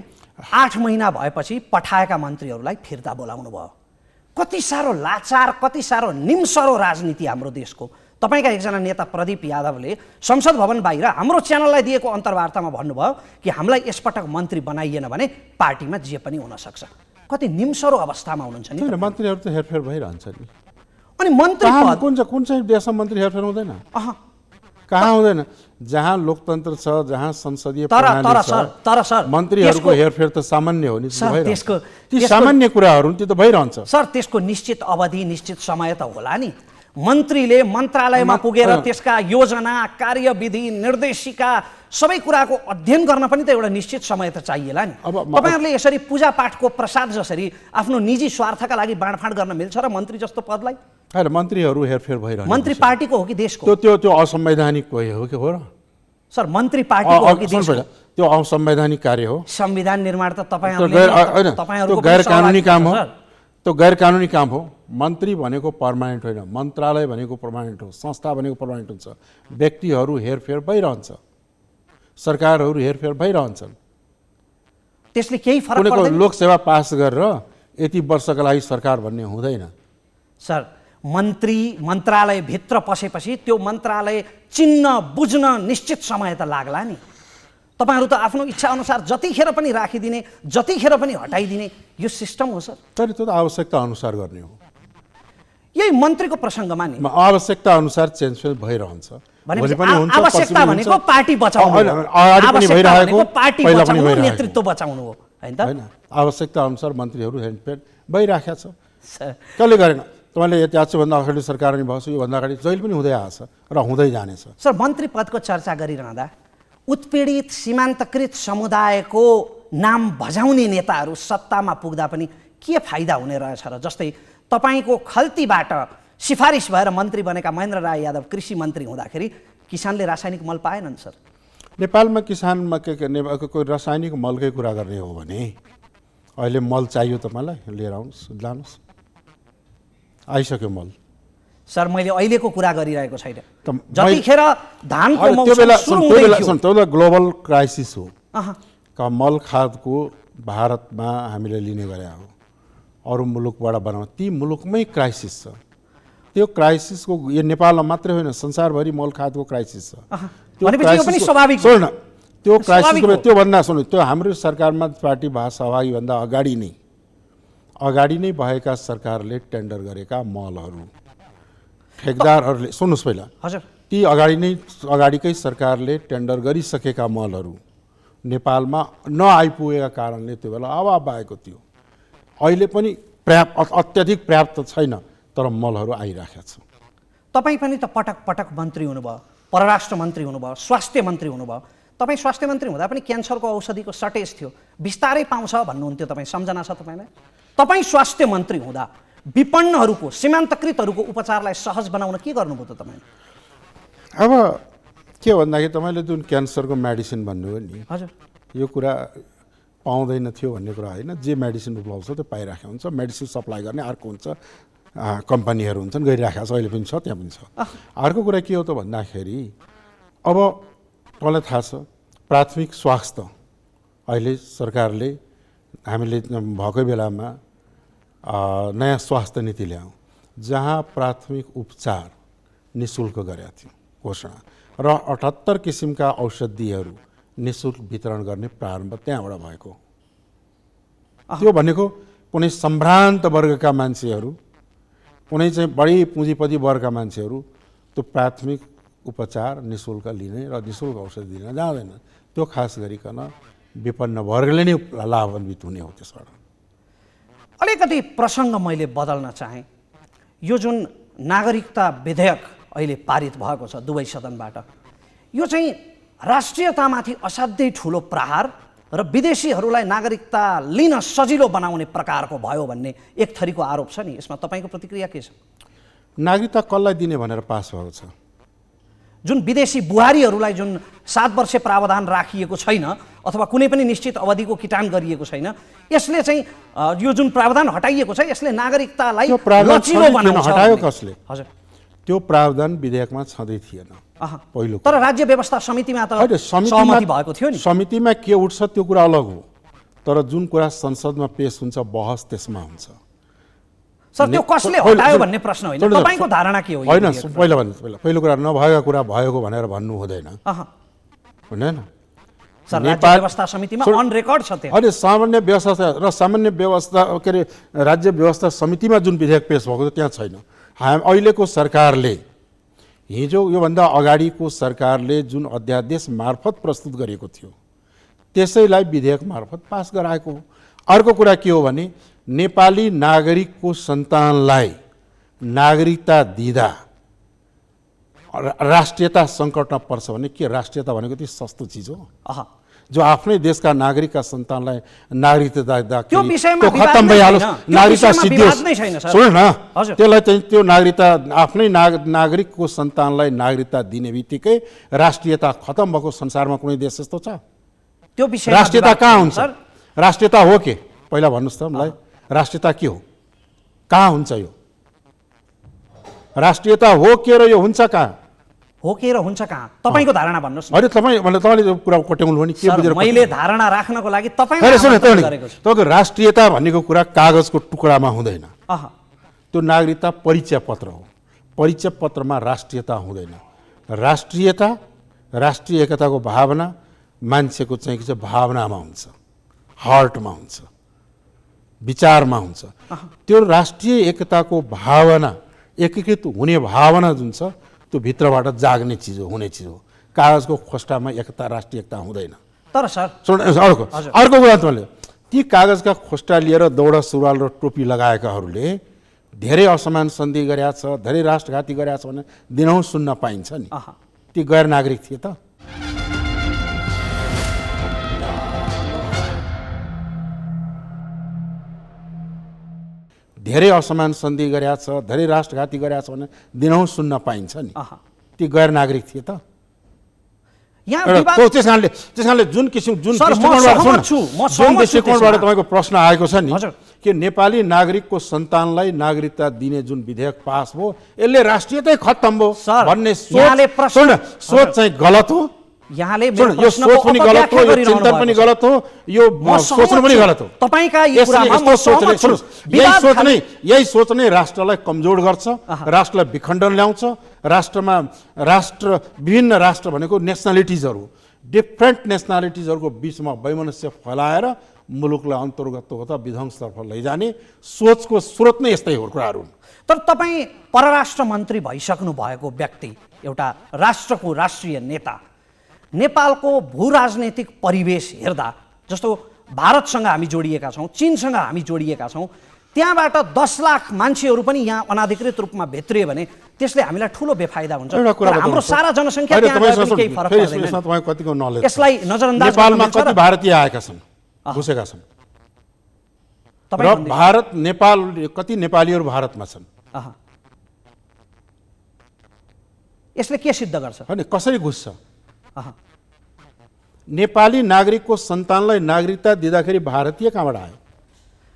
8 महिना भएपछि पठाएका मन्त्रीहरूलाई फिर्ता बोलाउनु भयो। कति साह्रो लाचार, कति साह्रो निम्सरो राजनीति हाम्रो देशको। तपाईँका एकजना नेता प्रदीप यादवले संसद भवन बाहिर हाम्रो च्यानललाई दिएको अन्तर्वार्तामा भन्नुभयो कि हामीलाई यसपटक मन्त्री बनाइएन भने पार्टीमा जे पनि हुनसक्छ। कति निम्सरो अवस्थामा हुनुहुन्छ नि। मन्त्रीहरू त हेरफेर भइरहन्छ नि। अनि मन्त्री पद कुन चाहिँ देशमा मन्त्री हेरफेर हुँदैन? कहाँ हुँदैन? जहाँ लोकतन्त्र छ, जहाँ संसदीय प्रणाली छ, मन्त्रीहरूको हेरफेर त सामान्य हो नि। ती सामान्य कुराहरू त्यो त भइरहन्छ। सर, त्यसको निश्चित अवधि, निश्चित समय त होला नि। मन्त्रीले मन्त्रालयमा पुगेर त्यसका योजना, कार्यविधि, निर्देशिका सबै कुराको अध्ययन गर्न पनि त एउटा निश्चित समय त चाहिएला नि। तपाईँहरूले यसरी पूजापाठको प्रसाद जसरी आफ्नो निजी स्वार्थका लागि बाँडफाँड गर्न मिल्छ र मन्त्री जस्तो पदलाई? होइन, मन्त्रीहरू हेरफेर भइरहन्छ। मन्त्री पार्टीको हो कि देशको? त्यो असंवैधानिक हो कि हो र? सर, मन्त्री पार्टीको हो कि देशको? त्यो असंवैधानिक कार्य हो। संविधान निर्माण त तपाईँहरूको गैर कानुनी काम हो। त्यो गैर कानुनी काम हो। मन्त्री भनेको पर्मानेन्ट होइन, मन्त्रालय भनेको पर्मानेन्ट हो, संस्था भनेको पर्मानेन्ट हुन्छ। व्यक्तिहरू हेरफेर भइरहन्छ, सरकारहरू हेरफेर भइरहन्छन्। त्यसले केही फरक पर्दैन? लोकसेवा पास गरेर यति वर्षका लागि सरकार भन्ने हुँदैन। सर, मन्त्रालयभित्र पसेपछि त्यो मन्त्रालय चिन्न बुझ्न निश्चित समय त लाग्ला नि। तपाईँहरू त आफ्नो इच्छा अनुसार जतिखेर पनि राखिदिने, जतिखेर पनि हटाइदिने यो सिस्टम हो सर। तर त्यो त आवश्यकता अनुसार गर्ने हो। यही मन्त्रीको प्रसङ्गमा नि आवश्यकता अनुसार चेन्ज भइरहन्छ। आवश्यकता भनेको पार्टी बचाउनु, नेतृत्व बचाउनु हो होइन त? आवश्यकता अनुसार मन्त्रीहरू हेरफेर भइराखेको छ। कसले गरेन? तपाईँले यात्रुभन्दा अगाडि सरकार नि भएको छ, योभन्दा अगाडि जहिले पनि हुँदै आएको छ र हुँदै जानेछ। सर, मन्त्री पदको चर्चा गरिरहँदा उत्पीडित सीमान्तकृत समुदायको नाम भजाउने नेताहरू सत्तामा पुग्दा पनि के फाइदा हुने रहेछ र? जस्तै तपाईँको खल्तीबाट सिफारिस भएर मन्त्री बनेका महेन्द्र राय यादव कृषि मन्त्री हुँदाखेरि किसानले रासायनिक मल पाएनन् सर। नेपालमा किसानमा कोही रासायनिक मलकै कुरा गर्ने हो भने अहिले मल चाहियो तपाईँलाई, लिएर आउनुहोस्, लानुहोस्, आइसक्यो मल। सर, मैले अहिलेको कुरा गरिरहेको छैन। जतिखेर धानको मौसम ग्लोबल क्राइसिस हो। मल खादको भारतमा हामीले लिने गरे हो, अरू मुलुकबाट बनाउँ, ती मुलुकमै क्राइसिस छ। त्यो क्राइसिसको यो नेपालमा मात्रै होइन, संसारभरि मल खादको क्राइसिस छ। त्यो क्राइसिसको स्वाभाविक हो। त्योभन्दा सुन्नु, त्यो हाम्रो सरकारमा पार्टी सहभागीभन्दा अगाडि नै भएका सरकारले टेन्डर गरेका मलहरू ठेकदारहरूले, सुन्नुहोस् पहिला, हजुर ती अगाडिकै सरकारले टेन्डर गरिसकेका मलहरू नेपालमा नआइपुगेका कारणले त्यो बेला अभाव भएको थियो। अहिले पनि अत्यधिक पर्याप्त छैन, तर मलहरू आइराखेका छ। तपाईँ पनि त पटक पटक मन्त्री हुनुभयो, परराष्ट्र मन्त्री हुनुभयो, स्वास्थ्य मन्त्री हुनुभयो। तपाईँ स्वास्थ्य मन्त्री हुँदा पनि क्यान्सरको औषधिको सर्टेज थियो, बिस्तारै पाउँछ भन्नुहुन्थ्यो। तपाईँ सम्झना छ तपाईँलाई? तपाईँ स्वास्थ्य मन्त्री हुँदा विपन्नहरूको, सीमान्तकृतहरूको उपचारलाई सहज बनाउन के गर्नुभयो त तपाईँले? अब के भन्दाखेरि तपाईँले जुन क्यान्सरको मेडिसिन भन्नुभयो नि, हजुर, यो कुरा पाउँदैन थियो भन्ने कुरा होइन। जे मेडिसिन उपलब्ध छ त्यो पाइराखेको हुन्छ। मेडिसिन सप्लाई गर्ने अर्को हुन्छ, कम्पनीहरू हुन्छन्, गरिराखेको छ, अहिले पनि छ, त्यहाँ पनि छ। अर्को कुरा के हो त भन्दाखेरि अब तपाईँलाई थाहा छ प्राथमिक स्वास्थ्य अहिले सरकारले हामीले भएकै बेलामा नयाँ स्वास्थ्य नीति ल्यायौँ, जहाँ प्राथमिक उपचार निःशुल्क गरेका थियो घोषणा, र 78 किसिमका औषधिहरू निःशुल्क वितरण गर्ने प्रारम्भ त्यहाँबाट भएको। त्यो भनेको कुनै सम्भ्रान्त वर्गका मान्छेहरू, कुनै चाहिँ बढी पुँजीपति वर्गका मान्छेहरू त्यो प्राथमिक उपचार निःशुल्क लिने र निःशुल्क औषधि लिन जाँदैन। त्यो खास गरिकन विपन्न वर्गले नै लाभान्वित हुने हो। त्यसबाट अलिकति प्रसङ्ग मैले बदल्न चाहेँ। यो जुन नागरिकता विधेयक अहिले पारित भएको छ दुवै सदनबाट, यो चाहिँ राष्ट्रियतामाथि असाध्यै ठुलो प्रहार र विदेशीहरूलाई नागरिकता लिन सजिलो बनाउने प्रकारको भयो भन्ने एक थरीको आरोप छ नि। यसमा तपाईँको प्रतिक्रिया के छ? नागरिकता कसलाई दिने भनेर पास भएको छ? जुन विदेशी बुहारीहरूलाई जुन 7 वर्ष प्रावधान राखिएको छैन अथवा कुनै पनि निश्चित अवधिको किटान गरिएको छैन, यसले चाहिँ यो जुन प्रावधान हटाइएको छ यसले नागरिकतालाई लचिलो बनाउँछ। हटायो कसले? हजुर, त्यो प्रावधान विधेयकमा छँदै थिएन पहिलो। तर राज्य व्यवस्था समितिमा त सहमति भएको थियो नि। समितिमा के उठ्छ त्यो कुरा अलग हो, तर जुन कुरा संसदमा पेश हुन्छ बहस त्यसमा हुन्छ। सर, त्यो कसले हटायो भन्ने प्रश्न होइन, तपाईँको धारणा के हो? होइन, पहिलो कुरा नभएका कुरा भएको भनेर भन्नु हुँदैन, हुँदैन। सर, राज्य व्यवस्था समितिमा अन रेकर्ड छ त्यहाँ। अहिले सामान्य व्यवस्था र सामान्य व्यवस्था के अरे राज्य व्यवस्था समितिमा जुन विधेयक पेश भएको थियो त्यहाँ छैन। अहिलेको सरकारले, हिजो योभन्दा अगाडिको सरकारले जुन अध्यादेश मार्फत प्रस्तुत गरेको थियो त्यसैलाई विधेयक मार्फत पास गराएको हो। अर्को कुरा के हो भने नेपाली नागरिकको सन्तानलाई नागरिकता दिँदा राष्ट्रियता सङ्कटमा पर्छ भने के? राष्ट्रियता भनेको त्यो सस्तो चिज हो जो आफ्नै देशका नागरिकका सन्तानलाई नागरिकता दिँदा त्यो विषयमा खत्तम भइहालोस्, नागरिकता सिद्धियोस्। सुन न, हजुर, त्यसलाई चाहिँ त्यो नागरिकता आफ्नै नागरिकको सन्तानलाई नागरिकता दिने बित्तिकै राष्ट्रियता खत्तम भएको संसारमा कुनै देश यस्तो छ? त्यो विषयमा राष्ट्रियता कहाँ हुन्छ? राष्ट्रियता हो के? पहिला भन्नुहोस् त मलाई, राष्ट्रियता के हो? कहाँ हुन्छ यो? राष्ट्रियता हो के र यो हुन्छ कहाँ? हो के र हुन्छ कहाँ? तपाईँको धारणा भन्नुहोस् न। अरे तपाईँले यो कुरा कोट्याउनु भने के बुझेर? मैले धारणा राख्नको लागि तपाईँको राष्ट्रियता भनेको कुरा कागजको टुक्रामा हुँदैन। त्यो नागरिकता परिचय पत्र हो। परिचय पत्रमा राष्ट्रियता हुँदैन। राष्ट्रियता, राष्ट्रिय एकताको भावना मान्छेको चाहिँ के छ भावनामा हुन्छ, हार्टमा हुन्छ, विचारमा हुन्छ। त्यो राष्ट्रिय एकताको भावना, एकीकृत हुने भावना जुन छ त्यो भित्रबाट जाग्ने चिज हो, हुने चिज हो। कागजको खोस्टामा एकता, राष्ट्रिय एकता हुँदैन। तर सर, अर्को कुरा तपाईँले, ती कागजका खोस्टा लिएर दौडा सुरुवाल र टोपी लगाएकाहरूले धेरै असमान सन्धि गरेका छ, धेरै राष्ट्रघाती गरेका छ भने दिनहुँ सुन्न पाइन्छ नि। ती गैर नागरिक थिए त? धेरै असमान सन्धि गरेका छ, धेरै राष्ट्रघाती गरेका छ भने दिनहुँ सुन्न पाइन्छ नि। ती गैर नागरिक थिए त? त्यस कारणले जुन दृष्टिकोणबाट तपाईँको प्रश्न आएको छ नि कि नेपाली नागरिकको सन्तानलाई नागरिकता दिने जुन विधेयक पास भयो यसले राष्ट्रियतै खत्तम भयो भन्ने सोच चाहिँ गलत हो। यहाँले यो सोच पनि गलत हो, यो चिन्तन पनि गलत हो, यो सोच्नु पनि गलत हो। यही सोच नै राष्ट्रलाई कमजोर गर्छ, राष्ट्रलाई विखण्डन ल्याउँछ। विभिन्न राष्ट्र भनेको नेसनलिटिजहरू, डिफ्रेन्ट नेसनालिटिजहरूको बिचमा वैमनस्य फैलाएर मुलुकलाई अन्तर्गततर्फ विध्वंसतर्फ लैजाने सोचको स्रोत नै यस्तै हो कुराहरू हुन्। तर तपाईँ परराष्ट्र मन्त्री भइसक्नु भएको व्यक्ति, एउटा राष्ट्रको राष्ट्रिय नेता, नेपालको भू राजनैतिक परिवेश हेर्दा, जस्तो भारतसँग हामी जोडिएका छौँ, चीनसँग हामी जोडिएका छौँ, त्यहाँबाट 10 लाख मान्छेहरू पनि यहाँ अनाधिकृत रूपमा भित्रियो भने त्यसले हामीलाई ठुलो बेफाइदा हुन्छ। हाम्रो सारा जनसङ्ख्या त्यहाँ गए पनि केही फरक पर्दैन। तपाईको कतिको नलेज यसलाई नजरअन्दाज नेपालमा कति भारतीय आएका छन्, घुसेका छन्, र भारत नेपाल कति नेपालीहरू भारतमा छन्, यसले के सिद्ध गर्छ? हैन कसरी घुस्छ? नेपाली नागरिकको सन्तानलाई नागरिकता दिँदाखेरि भारतीय कहाँबाट आयो?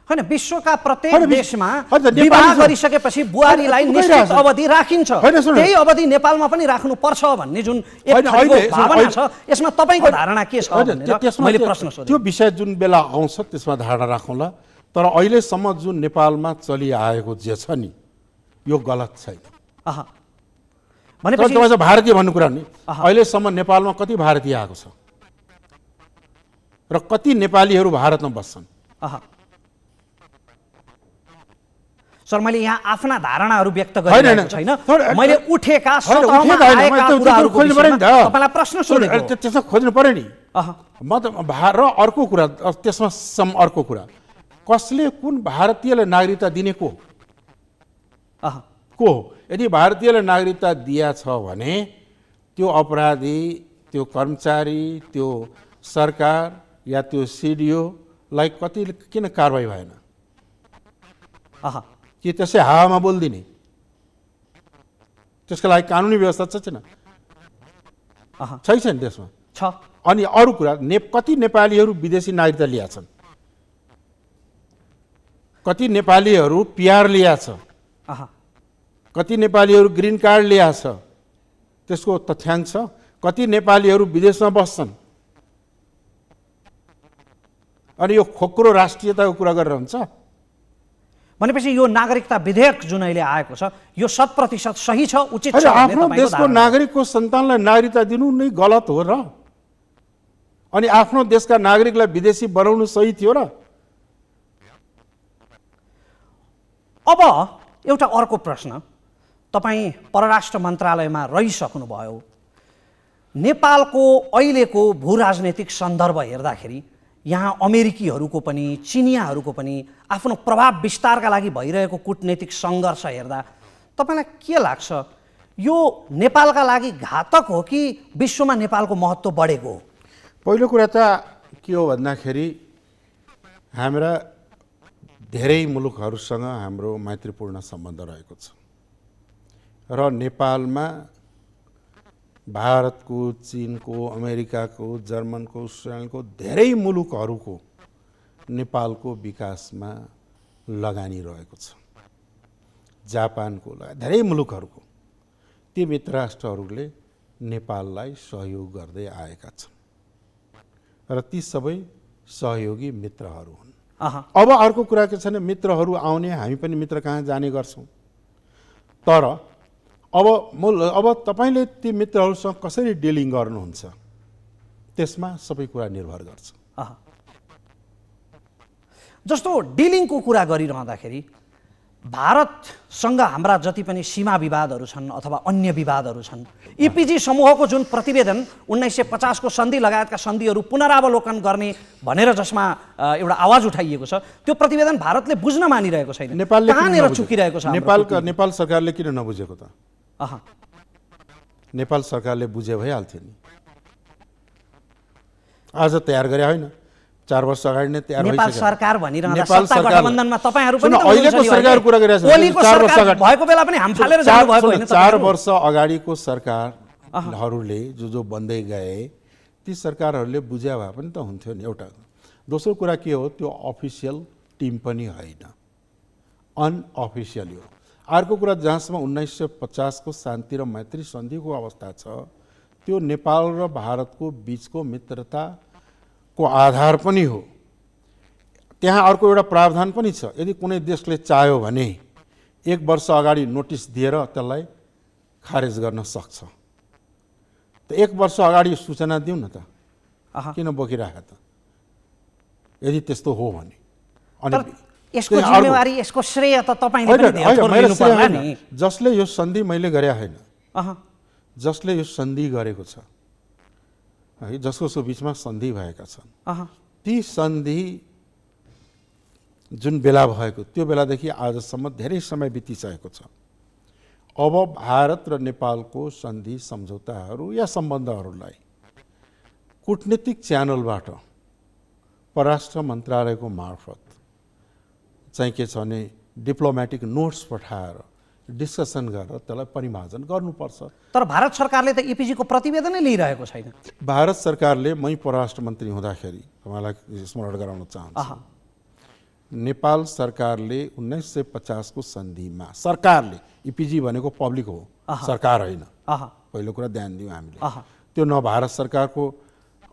हैन, विश्वका प्रत्येक देशमा विवाह गरिसकेपछि बुहारीलाई निश्चित अवधि राखिन्छ। त्यही अवधि नेपालमा पनि राख्नु पर्छ भन्ने जुन एक थरीको भावना छ, यसमा तपाईको धारणा के छ भनेर मैले प्रश्न सोधेँ। त्यो विषय जुन बेला आउँछ त्यसमा धारणा राखौँला, तर अहिलेसम्म जुन नेपालमा चलिआएको जे छ नि यो गलत छैन। भनेपछि तपाईँ भारतीय भन्नु कुरा नि, अहिलेसम्म नेपालमा कति भारतीय आएको छ र कति नेपालीहरू भारतमा बस्छन्? सर, मैले यहाँ आफ्ना धारणाहरू व्यक्त गरिरहेको छैन, मैले उठेका सतहमा आएका कुराहरूको विषयमा तपाईलाई प्रश्न सोधेको। त्यसमा खोज्नु पर्यो नि। म त र अर्को कुरा, त्यसमा अर्को कुरा, कसले कुन भारतीयलाई नागरिकता दिने को हो? यदि भारतीयलाई नागरिकता दिया छ भने त्यो अपराधी, त्यो कर्मचारी, त्यो सरकार या त्यो सिडिओलाई कति किन कारवाही भएन? कि त्यसै हावामा बोलिदिने? त्यसको लागि कानुनी व्यवस्था छैन? छैन त्यसमा छ। अनि अरू कुरा, कति नेपालीहरू विदेशी नागरिकता लिया छन्, कति नेपालीहरू पिआर लिया छ, कति नेपालीहरू ग्रिन कार्ड लिया छ, त्यसको तथ्याङ्क छ। कति नेपालीहरू विदेशमा बस्छन्, अनि यो खोक्रो राष्ट्रियताको कुरा गरेर हुन्छ? भनेपछि यो नागरिकता विधेयक जुन अहिले आएको छ यो 100% सही छ, उचित छ? आफ्नो देशको नागरिकको सन्तानलाई नागरिकता दिनु नै गलत हो र? अनि आफ्नो देशका नागरिकलाई विदेशी बनाउनु सही थियो र? अब एउटा अर्को प्रश्न, तपाईँ परराष्ट्र मन्त्रालयमा रहिसक्नुभयो, नेपालको अहिलेको भू राजनैतिक सन्दर्भ हेर्दाखेरि यहाँ अमेरिकीहरूको पनि चिनियाहरूको पनि आफ्नो प्रभाव विस्तारका लागि भइरहेको कूटनैतिक सङ्घर्ष हेर्दा तपाईँलाई के लाग्छ, यो नेपालका लागि घातक हो कि विश्वमा नेपालको महत्त्व बढेको हो? पहिलो कुरा त के हो भन्दाखेरि हाम्रा धेरै मुलुकहरूसँग हाम्रो मैत्रीपूर्ण सम्बन्ध रहेको छ र नेपालमा भारतको, चीनको, अमेरिकाको, जर्मनको, स्विजरल्यान्डको धेरै मुलुकहरूको नेपालको विकासमा लगानी रहेको छ। जापानको धेरै मुलुकहरूको ती मित्र राष्ट्रहरूले नेपाललाई सहयोग गर्दै आएका छन् र ती सबै सहयोगी मित्रहरू हुन्। अब अर्को कुरा के छ भने मित्रहरू आउने, हामी पनि मित्र कहाँ जाने गर्छौँ, तर अब तपाईले ती मित्रहरूसँग कसरी डिलिङ गर्नुहुन्छ त्यसमा सबै कुरा निर्भर गर्छ। जस्तो डिलिङको कुरा गरिरहँदाखेरि भारतसँग हाम्रा जति पनि सीमा विवादहरू छन् अथवा अन्य विवादहरू छन्, इपिजी समूहको जुन प्रतिवेदन 1950 को सन्धि लगायतका सन्धिहरू पुनरावलोकन गर्ने भनेर जसमा एउटा आवाज उठाइएको छ, त्यो प्रतिवेदन भारतले बुझ्न मानिरहेको छैन। नेपालले कहाँनिर चुकिरहेको छ? नेपाल सरकारले किन नबुझेको त? नेपाल सरकारले बुझे भइहाल्थ्यो नि। आज तयार गरे होइन, 4 वर्ष अगाडि नै तयार नेपाल भइसक्यो। सरकार भनिरहँदा सत्ता गठबन्धनमा तपाईहरु पनि अहिलेको सरकार कुरा गरिरहेछ। ओलीको सरकार भएको बेला पनि हामी फालेर जानु भएको हैन? 4 वर्ष अगाडिको सरकारहरूले जो बन्दै गए ती सरकारहरूले बुझ्या भए पनि त हुन्थ्यो नि। एउटा दोस्रो कुरा के हो, त्यो अफिसियल टिम पनि होइन, अनअफिसियल हो। अर्को कुरा, जहाँसम्म 1950 को शान्ति र मैत्री सन्धिको अवस्था छ, त्यो नेपाल र भारतको बीचको मित्रताको आधार पनि हो। त्यहाँ अर्को एउटा प्रावधान पनि छ, यदि कुनै देशले चाह्यो भने 1 वर्ष अगाडि नोटिस दिएर त्यसलाई खारेज गर्न सक्छ। त 1 वर्ष अगाडि सूचना दिउँ न त, किन बोकिराखे त? यदि त्यस्तो हो भने तर यसको जिम्मेवारी यसको श्रेय त तपाईँले पनि धेरै थोर लिनु पर्ला नि। जसले यो सन्धि मैले गरे होइन, अह जसले यो सन्धि गरेको छ है, जसको बिचमा सन्धि भएका छन्, अह ती सन्धि जुन बेला भएको त्यो बेलादेखि आजसम्म धेरै समय बितिसकेको छ। अब भारत र नेपालको सन्धि सम्झौताहरू या सम्बन्धहरूलाई कूटनीतिक च्यानलबाट परराष्ट्र मन्त्रालयको मार्फत चाहिँ के छ भने डिप्लोमेटिक नोट्स पठाएर डिस्कसन गरेर त्यसलाई परिमार्जन गर्नुपर्छ। तर भारत सरकारले त इपिजीको प्रतिवेदनै लिइरहेको छैन। भारत सरकारले मै परराष्ट्र मन्त्री हुँदाखेरि तपाईँलाई स्मरण गराउन चाहन्छु, नेपाल सरकारले 1950 को सन्धिमा सरकारले, इपिजी भनेको पब्लिक हो, सरकार होइन, पहिलो कुरा ध्यान दियौँ हामीले। त्यो न भारत सरकारको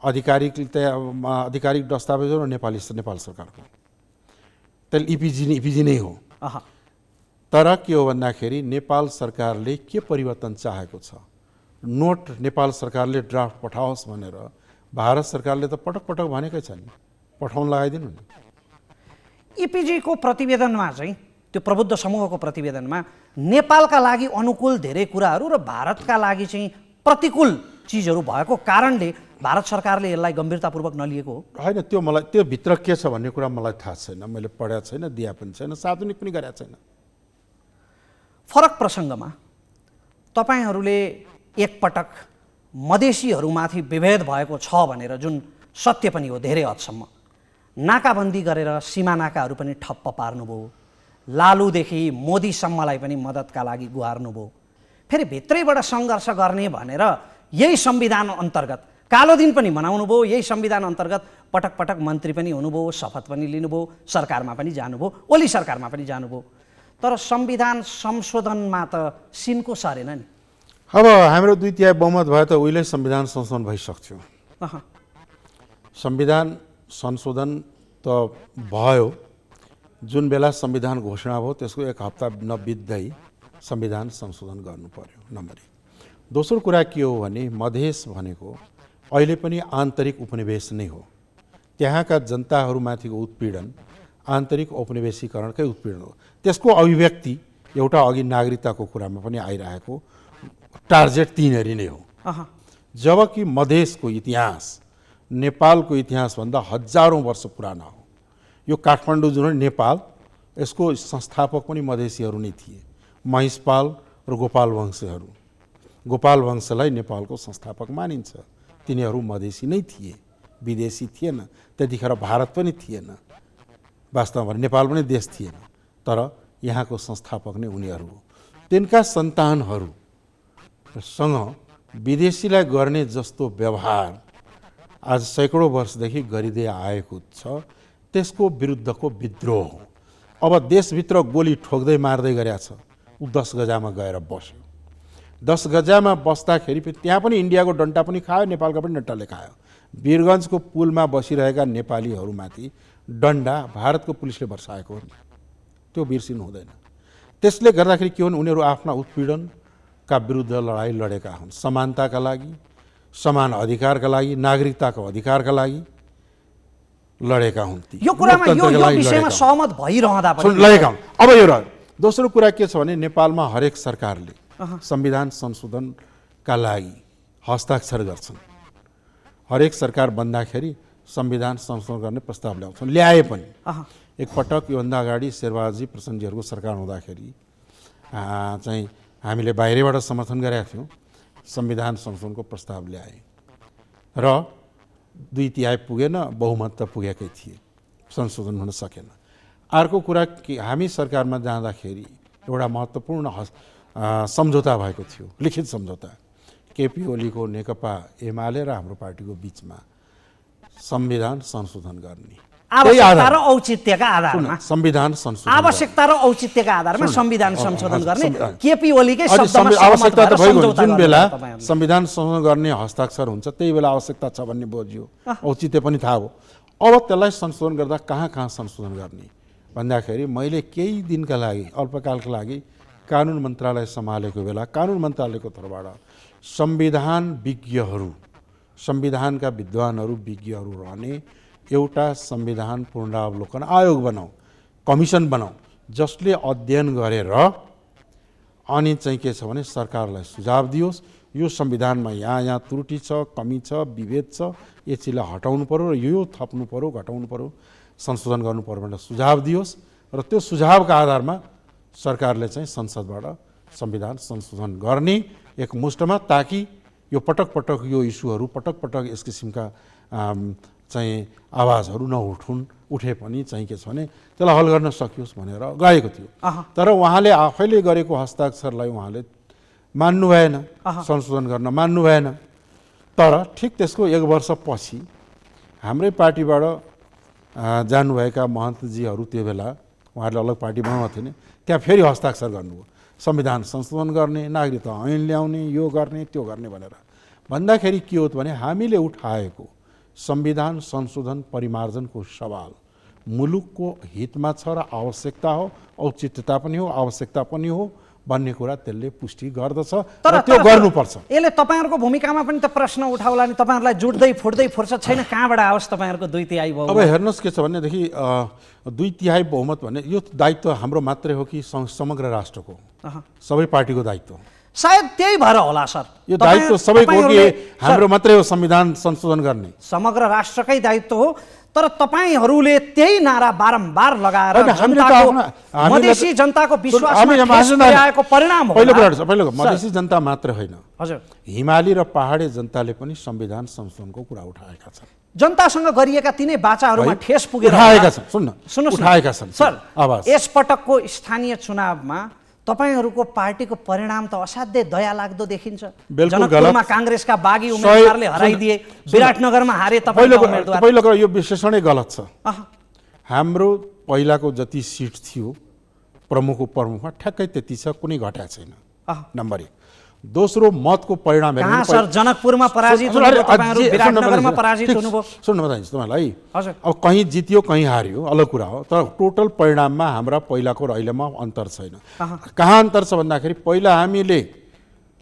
आधिकारिक दस्तावेज हो र नेपाल सरकारको, त्यसले इपिजी नै हो। तर के हो भन्दाखेरि नेपाल सरकारले के परिवर्तन चाहेको छ, नोट नेपाल सरकारले ड्राफ्ट पठाओस् भनेर भारत सरकारले त पटक पटक भनेकै छ नि, पठाउन लगाइदिनु नि। इपिजीको प्रतिवेदनमा चाहिँ, त्यो प्रबुद्ध समूहको प्रतिवेदनमा नेपालका लागि अनुकूल धेरै कुराहरू र भारतका लागि चाहिँ प्रतिकूल चिजहरू भएको कारणले भारत सरकारले यसलाई गम्भीरतापूर्वक नलिएको हो। होइन, त्यो मलाई त्यो भित्र के छ भन्ने कुरा मलाई थाहा छैन, मैले पढेको छैन, दिया पनि छैन, सार्वजनिक पनि गरेको छैन। फरक प्रसङ्गमा तपाईँहरूले एकपटक मधेसीहरूमाथि विभेद भएको छ भनेर जुन सत्य पनि हो धेरै हदसम्म, नाकाबन्दी गरेर सीमा नाकाहरू पनि ठप्प पार्नुभयो, लालुदेखि मोदीसम्मलाई पनि मद्दतका लागि गुहार्नुभयो, फेरि भित्रैबाट सङ्घर्ष गर्ने भनेर यही संविधान अन्तर्गत कालो दिन पनि मनाउनु भयो, यही संविधान अन्तर्गत पटक पटक मन्त्री पनि हुनुभयो, शपथ पनि लिनुभयो, सरकारमा पनि जानुभयो, ओली सरकारमा पनि जानुभयो, तर संविधान संशोधनमा त सिनको सरेन नि। अब हाम्रो 2/3 बहुमत भयो त उहिले संविधान संशोधन भइसक्थ्यो। संविधान संशोधन त भयो, जुन बेला संविधान घोषणा भयो त्यसको 1 हप्ता नबित्दै संविधान संशोधन गर्नु पर्यो, नम्बर 1। दोस्रो कुरा के हो भने मधेस भनेको अहिले पनि आन्तरिक उपनिवेश नै हो, त्यहाँका जनताहरूमाथिको उत्पीडन आन्तरिक औपनिवेशीकरणकै उत्पीडन हो। त्यसको अभिव्यक्ति एउटा अघि नागरिकताको कुरामा पनि आइरहेको टार्गेट तिनीहरू नै हो। जबकि मधेसको इतिहास नेपालको इतिहासभन्दा हजारौँ वर्ष पुराना हो। यो काठमाडौँ जुन नेपाल, यसको संस्थापक पनि मधेसीहरू नै थिए, महिषपाल र गोपाल वंशहरू। गोपाल वंशलाई नेपालको संस्थापक मानिन्छ, तिनीहरू मधेसी नै थिए, विदेशी थिएन, त्यतिखेर भारत पनि थिएन, वास्तवमा नेपाल पनि देश थिएन, तर यहाँको संस्थापक नै उनीहरू हो। तिनका सन्तानहरूसँग विदेशीलाई गर्ने जस्तो व्यवहार आज सैकडौँ वर्षदेखि गरिँदै आएको छ, त्यसको विरुद्धको विद्रोह हो। अब देशभित्र गोली ठोक्दै मार्दै गरेका छ, ऊ 10 गजामा गएर बस्यो। 10 गजामा बस्दाखेरि त्यहाँ पनि इन्डियाको डन्टा पनि खायो, नेपालका पनि डन्टाले खायो। वीरगन्जको पुलमा बसिरहेका नेपालीहरूमाथि डन्डा भारतको पुलिसले बर्साएको हो, त्यो बिर्सिनु हुँदैन। त्यसले गर्दाखेरि के हुन्, उनीहरू आफ्ना उत्पीडनका विरुद्ध लडाइँ लडेका हुन्, समानताका लागि, समान अधिकारका लागि, नागरिकताको अधिकारका लागि लडेका हुन्। यो कुरामा यो विषयमा सहमत भइरहँदा पनि लडेका हुन्। अब यो रह्यो। दोस्रो कुरा के छ भने नेपालमा हरेक सरकारले संविधान संशोधनका लागि हस्ताक्षर गर्छन्। हरेक सरकार बन्दाखेरि संविधान संशोधन गर्ने प्रस्ताव ल्याउँछन्, ल्याए पनि। एकपटक योभन्दा अगाडि शेरबहादुर प्रचण्डजीहरूको सरकार हुँदाखेरि चाहिँ हामीले बाहिरबाट समर्थन गरेका थियौँ, संविधान संशोधनको प्रस्ताव ल्याए र 2/3 पुगेन, बहुमत त पुगेकै थिए, संशोधन हुन सकेन। अर्को कुरा कि हामी सरकारमा जाँदाखेरि एउटा महत्त्वपूर्ण सम्झौता भएको थियो, लिखित सम्झौता, केपी ओलीको नेकपा एमाले र हाम्रो पार्टीको बिचमा संविधान संशोधन गर्ने आवश्यकता र औचित्यका आधारमा, संविधान संशोधन आवश्यकता र औचित्यका आधारमा संविधान संशोधन गर्ने केपी ओलीकै शब्दमा आवश्यकता त भइगयो। जुन बेला संविधान संशोधन गर्ने हस्ताक्षर हुन्छ त्यही बेला आवश्यकता छ भन्ने बुझ्यो, औचित्य पनि थाहा भयो। अब त्यसलाई संशोधन गर्दा कहाँ कहाँ संशोधन गर्ने भन्दाखेरि मैले केही दिनका लागि, अल्पकालका लागि कानुन मन्त्रालय सम्हालेको बेला कानुन मन्त्रालयको तर्फबाट संविधान विज्ञहरू संविधानका विद्वानहरू विज्ञहरू रहने एउटा संविधान पुनरावलोकन आयोग बनाऊ, कमिसन बनाऊ, जसले अध्ययन गरेर अनि चाहिँ के छ भने सरकारलाई सुझाव दियोस्, यो संविधानमा यहाँ त्रुटि छ, कमी छ, विभेद छ, यो चिजलाई हटाउनु पर्यो र यो थप्नु पर्यो, घटाउनु पर्यो, संशोधन गर्नु पर्यो भनेर सुझाव दियोस् र त्यो सुझावका आधारमा सरकारले चाहिँ संसदबाट संविधान संशोधन गर्ने एकमुष्टमा, ताकि यो पटक पटक यो इस्युहरू पटक पटक यस किसिमका चाहिँ आवाजहरू उठे पनि चाहिँ के छ भने त्यसलाई हल गर्न सकियोस् भनेर गएको थियो। तर उहाँले आफैले गरेको हस्ताक्षरलाई उहाँले मान्नु भएन, संशोधन गर्न मान्नु भएन। तर ठिक त्यसको 1 वर्षपछि हाम्रै पार्टीबाट जानुभएका महन्तजीहरू त्यो बेला उहाँहरूले अलग पार्टी बनाउनु थिएन, त्यहाँ फेरि हस्ताक्षर गर्नुभयो, संविधान संशोधन गर्ने, नागरिकता ऐन ल्याउने, यो गर्ने त्यो गर्ने भनेर भन्दाखेरि के हो त भने हामीले उठाएको संविधान संशोधन परिमार्जनको सवाल मुलुकको हितमा छ र आवश्यकता हो, औचित्यता पनि हो, आवश्यकता पनि हो भन्ने कुरा त्यसले पुष्टि गर्दछ र त्यो गर्नुपर्छ। यसले तपाईँहरूको भूमिकामा पनि त प्रश्न उठाउला नि, तपाईँहरूलाई जुट्दै फुट्दै फुर्सद छैन, कहाँबाट आओस् तपाईँहरूको 2/3 बहुमत? अब हेर्नुहोस् के छ भनेदेखि 2/3 बहुमत भन्ने यो दायित्व हाम्रो मात्रै हो कि समग्र राष्ट्रको, सबै पार्टीको दायित्व? सायद त्यही भएर होला सर, यो दायित्व सबैको हो कि हाम्रो मात्रै हो संविधान संशोधन गर्ने? समग्र राष्ट्रकै दायित्व हो। तर तपाईँहरूले त्यही नारा बारम्बार लगाएर मधेसी जनताको विश्वासको परिणाम हो। पहिलो मधेसी जनता मात्र होइन, हजुर, हिमाली र पहाडी जनताले पनि संविधान संशोधनको कुरा उठाएका छन्। जनतासँग गरिएका तिनै बाचाहरूमा ठेस पुगेर उठाएका छन्। उठाएका छन् सर। यस पटकको स्थानीय चुनावमा तपाईहरूको पार्टीको परिणाम त असाध्यै दया लाग्दो देखिन्छ। जनकपुरमा कांग्रेसका बागी उम्मेदवारले हराइदिए, विराटनगरमा हारे तपाईको उम्मेदवार। पहिलो कुरा यो विश्लेषणै गलत छ। हाम्रो पहिलाको जति सिट थियो प्रमुखमा ठ्याक्कै त्यति छ, कुनै घट्या छैन, नम्बर 1। दोस्रो मतको परिणाम कहाँ सर, जनकपुरमा पराजित हुनुभयो, तपाईहरु विराटनगरमा पराजित हुनुभयो। सुन्नु बताइन्छ तपाईलाई, अब कहीं जित्यो कहीं हार्यो अलग कुरा हो, तर टोटल परिणाममा हाम्रा पहिलाको र अहिलेमा अन्तर छैन। कहाँ अन्तर छ भन्दाखेरि पहिला हामीले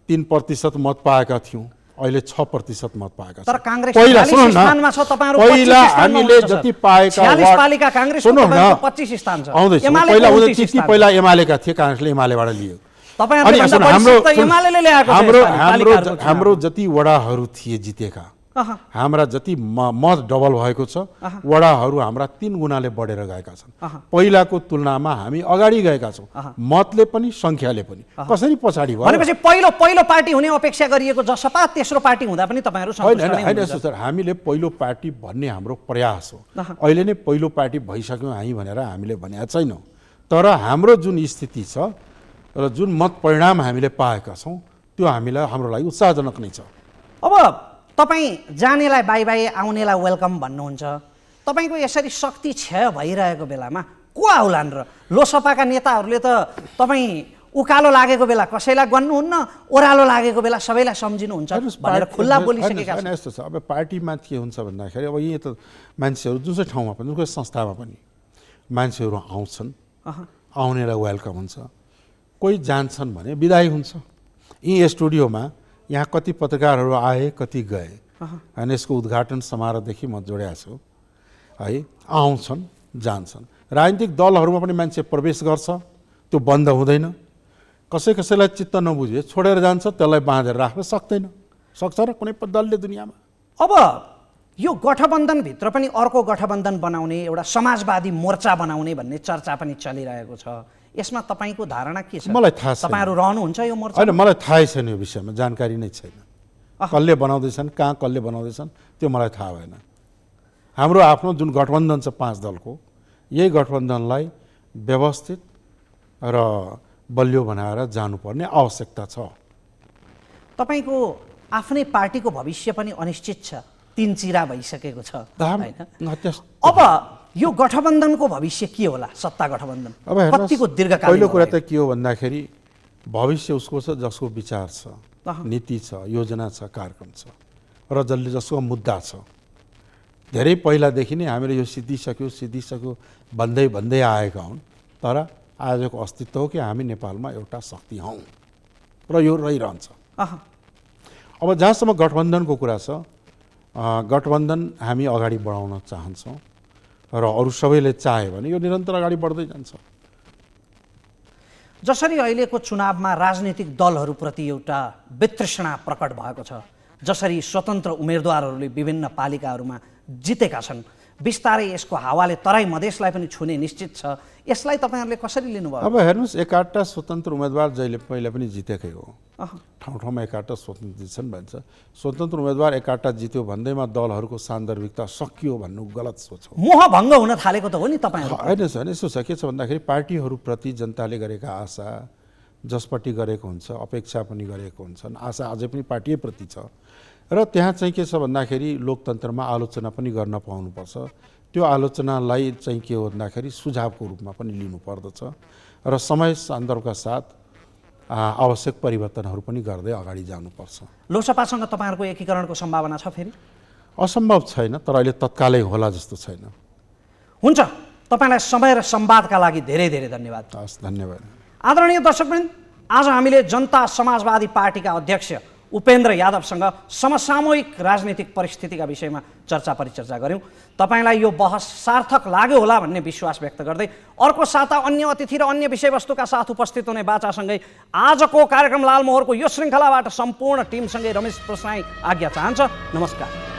3% मत पाएका थियौं, अहिले 6% मत पाएका छौं। तर कांग्रेस 40 स्थानमा छ, तपाईहरु 25 पहिला हामीले जति पाएका 46 पालिका कांग्रेसको तपाईहरुको 25 स्थान छ। पहिला पहिला एमालेका थिए, कांग्रेसले एमालेबाट लियो। हाम्रो जति वडाहरू थिए जितेका, हाम्रा जति मत डबल भएको छ, वडाहरू हाम्रा 3 गुणाले बढेर गएका छन्। पहिलाको तुलनामा हामी अगाडि गएका छौं, मतले पनि संख्याले पनि। कसरी पछाडी भयो भनेपछि पहिलो पार्टी हुने अपेक्षा गरिएको जसपा तेस्रो पार्टी हुँदा पनि तपाईहरु सन्तुष्ट नै हुनुहुन्छ? सर, हामीले पहिलो पार्टी भन्ने हाम्रो प्रयास हो। अहिले नै पहिलो पार्टी भइसक्यौं हामी भनेर हामीले भनेका छैनौं, तर हाम्रो जुन स्थिति छ र जुन मत परिणाम हामीले पाएका छौं त्यो हाम्रो लागि उत्साहजनक नै छ। अब तपाई जानेलाई बाई बाई, आउनेलाई वेलकम भन्नुहुन्छ। तपाईको यसरी शक्ति क्षय भइरहेको बेलामा को आउलान् र? लोसपाका नेताहरूले त तपाई उकालो लागेको बेला कसैलाई गर्नुहुन्न, ओरालो लागेको बेला सबैलाई सम्झिनुहुन्छ भनेर खुल्ला बोलिसकेका छन्। यस्तो छ, अब पार्टीमा के हुन्छ भन्दाखेरि अब यही त मान्छेहरू जुनसुकै ठाउँमा पनि, जुनसुकै संस्थामा पनि मान्छेहरू आउँछन्, आउनेलाई वेलकम हुन्छ, कोही जान्छन् भने बिदाई हुन्छ। यी स्टुडियोमा यहाँ कति पत्रकारहरू आए, कति गए, अनि यसको उद्घाटन समारोहदेखि म जोडेको छु है। आउँछन् जान्छन्, राजनीतिक दलहरूमा पनि मान्छे प्रवेश गर्छ, त्यो बन्द हुँदैन। कसैलाई चित्त नबुझे छोडेर जान्छ, त्यसलाई बाँधेर राख्न सक्दैन, सक्छ र कुनै दलले दुनियाँमा? अब यो गठबन्धनभित्र पनि अर्को गठबन्धन बनाउने, एउटा समाजवादी मोर्चा बनाउने भन्ने चर्चा पनि चलिरहेको छ। यसमा तपाईको धारणा के छ? मलाई थाहा छैन। तपाईहरु रहनुहुन्छ यो मोर्चा? हैन, मलाई थाहै छैन यो विषयमा, जानकारी नै छैन। कसले बनाउँदैछन्, कहाँ कसले बनाउँदैछन् त्यो मलाई थाहा भएन। हाम्रो आफ्नो जुन गठबन्धन छ 5 दलको, यही गठबन्धनलाई व्यवस्थित र बलियो बनाएर जानुपर्ने आवश्यकता छ। तपाईको आफ्नै पार्टीको भविष्य पनि अनिश्चित छ, 3 चिरा भइसकेको छ हैन? अब यो गठबन्धनको भविष्य के होला? सत्ता गठबन्धन कतिको दीर्घकालीन? पहिलो कुरा त के हो भन्दाखेरि भविष्य उसको छ जसको विचार छ, नीति छ, योजना छ, कार्यक्रम छ र जसको मुद्दा छ। धेरै पहिलादेखि नै हामीले यो सिद्धिसक्यो भन्दै आएका हुन्, तर आजको अस्तित्व हो कि हामी नेपालमा एउटा शक्ति हौं र यो रहिरहन्छ। अब जहाँसम्म गठबन्धनको कुरा छ, गठबन्धन हामी अगाडि बढाउन चाहन्छौँ र अरू सबैले चाह्यो भने यो निरन्तर अगाडि बढ्दै जान्छ। जसरी अहिलेको चुनावमा राजनीतिक दलहरूप्रति एउटा वितृष्णा प्रकट भएको छ, जसरी स्वतन्त्र उम्मेदवारहरूले विभिन्न पालिकाहरूमा जितेका छन्, बिस्तारै यसको हावाले तराई मधेसलाई पनि छुने निश्चित छ। यसलाई तपाईँहरूले कसरी लिनुभयो? अब हेर्नुहोस्, एकाटा स्वतन्त्र उम्मेदवार जहिले पहिला पनि जितेकै हो। ठाउँ ठाउँमा एकाटा स्वतन्त्र जित्छन् भन्छ। स्वतन्त्र उम्मेदवार एकाटा जित्यो भन्दैमा दलहरूको सान्दर्भिकता सकियो भन्नु गलत सोच हो। मोहभङ्ग हुन थालेको त हो नि तपाईँहरू। होइन, यसो छ, के छ भन्दाखेरि पार्टीहरूप्रति जनताले गरेका आशा, जसपट्टि गरेको हुन्छ अपेक्षा पनि गरेको हुन्छन्, आशा अझै पनि पार्टीप्रति छ र त्यहाँ चाहिँ के छ भन्दाखेरि लोकतन्त्रमा आलोचना पनि गर्न पाउनुपर्छ। त्यो आलोचनालाई चाहिँ के हो भन्दाखेरि सुझावको रूपमा पनि लिनुपर्दछ र समय सन्दर्भका साथ आवश्यक परिवर्तनहरू पनि गर्दै अगाडि जानुपर्छ। लोकसभासँग तपाईँहरूको एकीकरणको सम्भावना छ फेरि? असम्भव छैन, तर अहिले तत्कालै होला जस्तो छैन। हुन्छ, तपाईँलाई समय र संवादका लागि धेरै धेरै धन्यवाद। हस्, धन्यवाद। आदरणीय दर्शकवृन्द, आज हामीले जनता समाजवादी पार्टीका अध्यक्ष उपेन्द्र यादवसँग समसामयिक राजनीतिक परिस्थितिका विषयमा चर्चा परिचर्चा गऱ्यौँ। तपाईँलाई यो बहस सार्थक लाग्यो होला भन्ने विश्वास व्यक्त गर्दै अर्को साता अन्य अतिथि र अन्य विषयवस्तुका साथ उपस्थित हुने बाचासँगै आजको कार्यक्रम लालमोहरको यो श्रृङ्खलाबाट सम्पूर्ण टिमसँगै रमेश प्रसाई आज्ञा चाहन्छ। नमस्कार।